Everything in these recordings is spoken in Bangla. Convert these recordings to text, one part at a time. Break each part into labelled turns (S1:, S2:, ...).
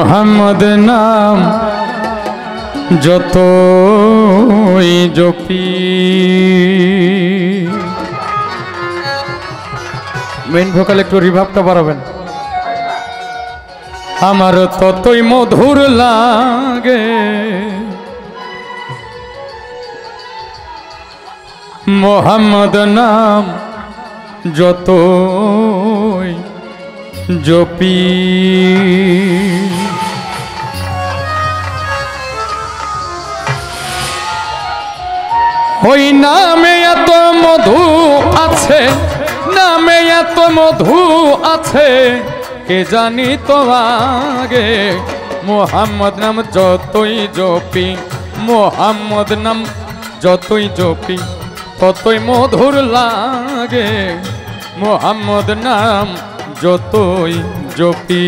S1: মোহাম্মদ নাম যতই জপি। মেইন ভোকাল একটু রিভাবটা বাড়াবেন। আমার ততই মধুর লাগে মোহাম্মদ নাম যতই জপি। ওই নামে এত মধু আছে, নামে এত মধু আছে, কে জানি তো আগে। মোহাম্মদ নাম যতই জপি, মোহাম্মদ নাম যতই জপি, ততই মধুর লাগে মোহাম্মদ নাম যতই জপি।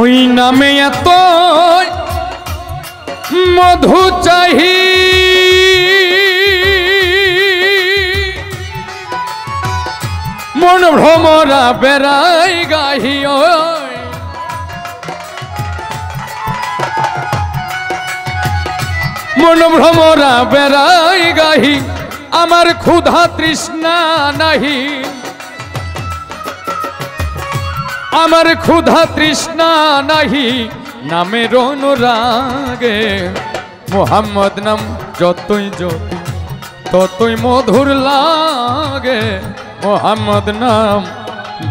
S1: ওই নামে এত মধু চাহি, মন ভ্রমরা বেড়াই গাহি। মন ভ্রমরা বেড়াই গাহি, আমার ক্ষুধা তৃষ্ণা নাহি, আমার ক্ষুধা তৃষ্ণা নাহি, নামের অনুরাগে। মোহাম্মদ নাম যতই জপি, ততই মধুর লাগে মোহাম্মদ নাম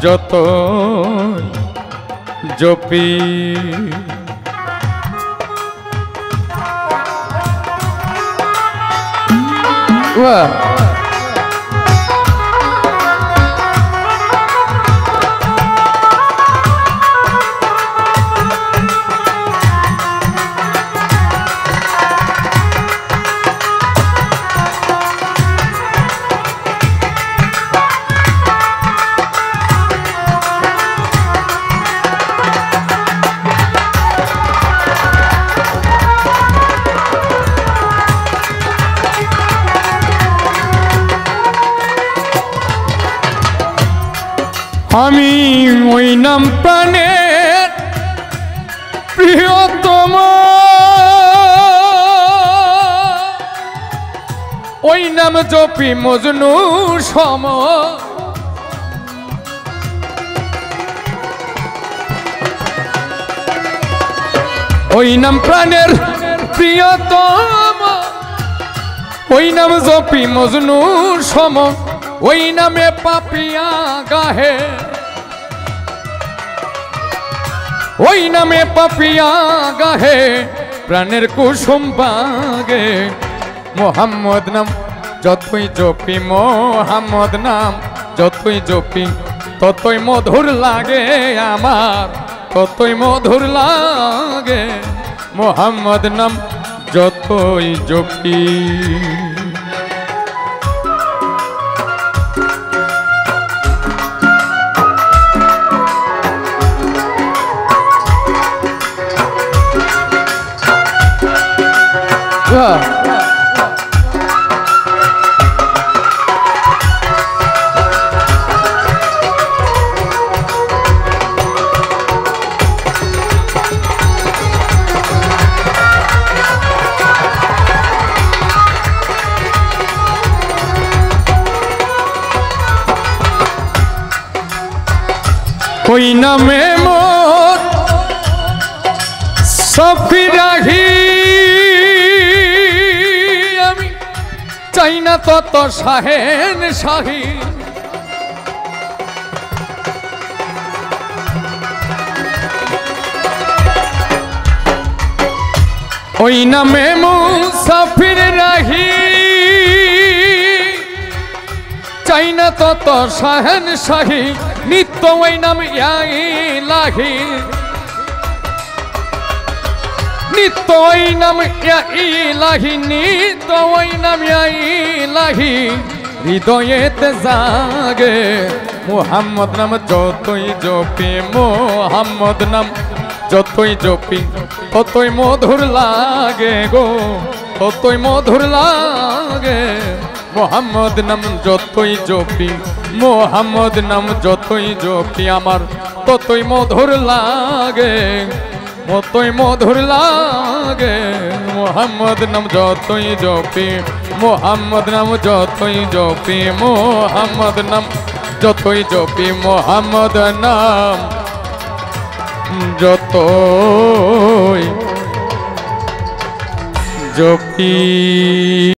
S1: যতই জপি। আমি ওই নাম প্রাণের প্রিয়তম, ওই নাম জপি মজনু সম। ওই নাম প্রাণের প্রিয়তম, ওই নাম জপি মজনু সম। ওই নামে পাপিয়া গাহে, ওই নামে পাপিয়া গাহে, প্রাণের কুসুম বাগে। মোহাম্মদ নাম যতই জপি, মোহাম্মদ নাম যতই জপি, ততই মধুর লাগে আমার, ততই মধুর লাগে মোহাম্মদ নাম যতই জপি। ওই নামে মোর সফি রাখি, আমি চাই না তত শাহেন শাহী। ওই নামে মুসাফির রাহি, চাই না তত শাহেন শাহী নিত্য ওই নাম ইয়া ইলাহি নিত্য ওই নাম ইয়া ইলাহি নিত্য ওই নাম ইয়া ইলাহি হৃদয়েতে জাগে মুহাম্মদ নাম যতই জপি মুহাম্মদ নাম যতই জপি ততই মধুর লাগে গো ততই মধুর লাগে মুহাম্মদ নাম যতই জপি মুহাম্মদ নাম যতই জপি আমার ততই মধুর লাগে ততই মধুর লাগে মুহাম্মদ নাম যতই জপি মুহাম্মদ নাম যতই জপি মুহাম্মদ নাম যতই জপি মুহাম্মদ নাম যতই জপি।